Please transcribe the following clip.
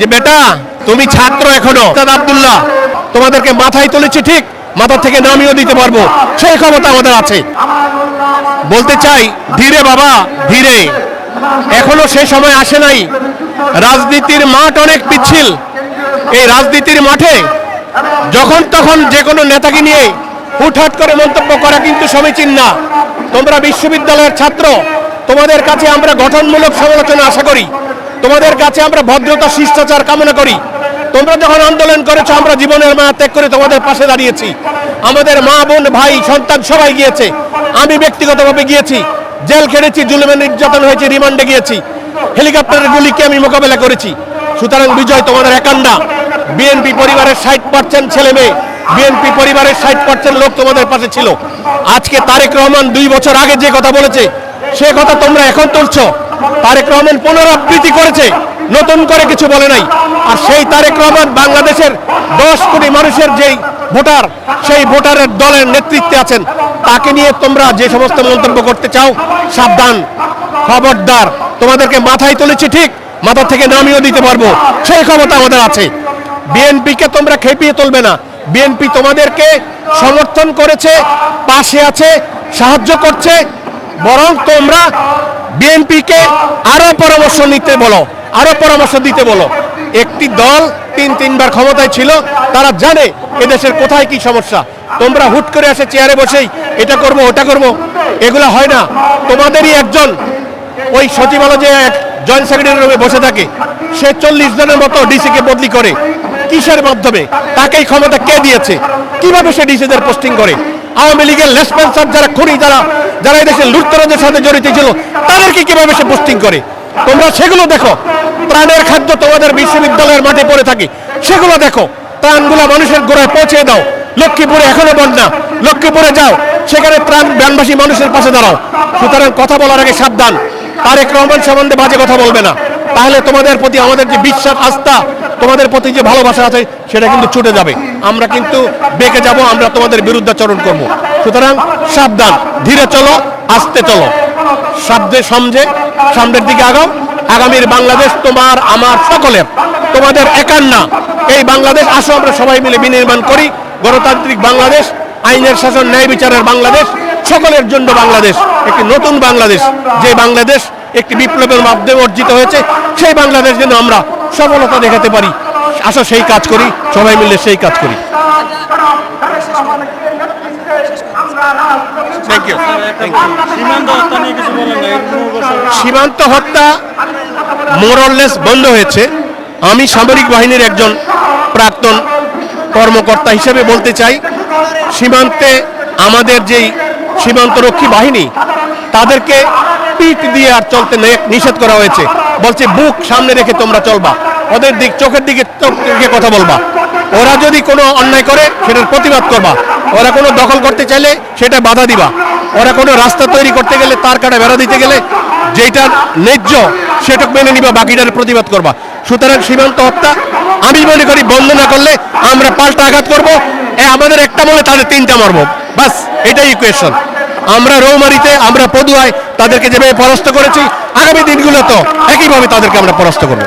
যে বেটা তুমি ছাত্র এখনো আব্দুল্লাহ তোমাদেরকে মাথায় তুলেছি ঠিক মাথা থেকে নামিয়ে দিতে পারবো সেই ক্ষমতা আমাদের আছে। বলতে চাই ধীরে বাবা ধীরে, এখনো সেই সময় আসে নাই। রাজনীতির মাঠ অনেক পিচ্ছিল। এই রাজনীতির মাঠে যখন তখন যে কোনো নেতাকে নিয়ে হুটহাট করে মন্তব্য করা কিন্তু সমীচীন না। তোমরা বিশ্ববিদ্যালয়ের ছাত্র, তোমাদের কাছে আমরা গঠনমূলক সমালোচনা আশা করি, তোমাদের কাছে আমরা ভদ্রতা শিষ্টাচার কামনা করি। তোমরা যখন আন্দোলন করেছো আমরা জীবনের মায়া ত্যাগ করে তোমাদের পাশে দাঁড়িয়েছি। আমাদের মা বোন ভাই সন্তান সবাই গিয়েছে, আমি ব্যক্তিগতভাবে গিয়েছি, জেল খেটেছি, জুলুমে নির্যাতন হয়েছে, রিমান্ডে গিয়েছি, হেলিকপ্টারের গুলিকে আমি মোকাবেলা করেছি। সুতরাং বিজয় তোমাদের একার না। বিএনপি পরিবারের 60% ছেলে মেয়ে, বিএনপি পরিবারের 60% লোক তোমাদের পাশে ছিল। আজকে তারেক রহমান 2 বছর আগে যে কথা বলেছে সে কথা তোমরা এখন তুলছো। তারেক রহমান পুনরাবৃত্তি করেছে, নতুন করে কিছু বলে নাই। আর সেই তারেক রহমান বাংলাদেশের 10 কোটি মানুষের যেই ভোটার, সেই ভোটারের দলের নেতৃত্বে আছেন। তাকে নিয়ে তোমরা যে সমস্ত মন্তব্য করতে চাও সাবধান, খবরদার। তোমাদেরকে মাথায় তুলেছি ঠিক মাথা থেকে নামিয়ে দিতে পারবো সেই ক্ষমতা আমাদের আছে। বিএনপিকে তোমরা খেপিয়ে তুলবে না। বিএনপি তোমাদেরকে সমর্থন করেছে, পাশে আছে, সাহায্য করছে। বরং তোমরা বিএনপিকে আরো পরামর্শ নিতে বলো, আরো পরামর্শ দিতে বলো। একটি দল 3-3 বার ক্ষমতায় ছিল, তারা জানে এদেশের কোথায় কি সমস্যা। তোমরা হুট করে আসে চেয়ারে বসেই এটা করব ওটা করব, এগুলো হয় না। তোমাদেরই একজন ওই সচিবালয় যে জয়েন্ট সেক্রেটারি রুমে বসে থাকে, সে 40 জনের মতো ডিসিকে বদলি করে। কিসের মাধ্যমে? তাকেই ক্ষমতা কে দিয়েছে? কিভাবে সে ডিসিদের পোস্টিং করে? আওয়ামী লীগের লেসপেন্সার যারা খুনি, যারা এই দেশের লুটতরাজের সাথে জড়িত ছিল, তাদেরকে কিভাবে সে পোস্টিং করে? তোমরা সেগুলো দেখো। ত্রাণের খাদ্য তোমাদের বিশ্ববিদ্যালয়ের মাঠে পড়ে থাকে, সেগুলো দেখো। ত্রাণগুলো মানুষের গোড়ায় পৌঁছে দাও। লক্ষ্মীপুরে এখনো বন্যা, লক্ষ্মীপুরে যাও, সেখানে ত্রাণ ব্যানবাসী মানুষের পাশে দাঁড়াও। সুতরাং কথা বলার আগে সাবধান। তারেক রহমান সম্বন্ধে বাজে কথা বলবে না, তাহলে তোমাদের প্রতি আমাদের যে বিশ্বাস, আস্থা, তোমাদের প্রতি যে ভালোবাসা আছে সেটা কিন্তু ছুটে যাবে। আমরা কিন্তু বেঁকে যাব, আমরা তোমাদের বিরুদ্ধাচরণ করব। সুতরাং সাবধান, ধীরে চলো, আস্তে চলো, সামনের দিকে আগাও। আগামীর বাংলাদেশ তোমার আমার সকলের, তোমাদের একার না। এই বাংলাদেশ আসো আমরা সবাই মিলে বিনির্মাণ করি। গণতান্ত্রিক বাংলাদেশ, আইনের শাসন, ন্যায় বিচারের বাংলাদেশ, সকলের জন্য বাংলাদেশ, একটি নতুন বাংলাদেশ, যে বাংলাদেশ একটি বিপ্লবের মাধ্যমে অর্জিত হয়েছে। সেই বাংলাদেশ যেন আমরা সফলতা দেখাতে পারি। আসো সেই কাজ করি, সবাই মিলে সেই কাজ করি। সীমান্ত হত্যা মোরলেস বন্ধ হয়েছে। আমি সামরিক বাহিনীর একজন প্রাক্তন কর্মকর্তা হিসেবে বলতে চাই, সীমান্তে আমাদের যেই সীমান্তরক্ষী বাহিনী, তাদেরকে পিঠ দিয়ে আর চলতে নিষেধ করা হয়েছে। বলছে বুক সামনে রেখে তোমরা চলবা, ওদের চোখের দিকে কথা বলবা। ওরা যদি কোনো অন্যায় করে সেটার প্রতিবাদ করবা, ওরা কোনো দখল করতে চাইলে সেটা বাধা দিবা, ওরা কোনো রাস্তা তৈরি করতে গেলে, তার কাটা বেড়া দিতে গেলে যেটা ন্যায্য সেটা মেনে নিবা, বাকিটার প্রতিবাদ করবা। সুতরাং সীমান্ত হত্যা আমি মনে করি বন্ধ না করলে আমরা পাল্টা আঘাত করবো। আমাদের একটা বলে তাদের 3টা মারবো, বাস, এটাই ইকুয়েশন। আমরা রৌমারিতে, আমরা পদুয়ায় তাদেরকে যেভাবে পরাস্ত করেছি, আগামী দিনগুলো তো একইভাবে তাদেরকে আমরা পরাস্ত করবো।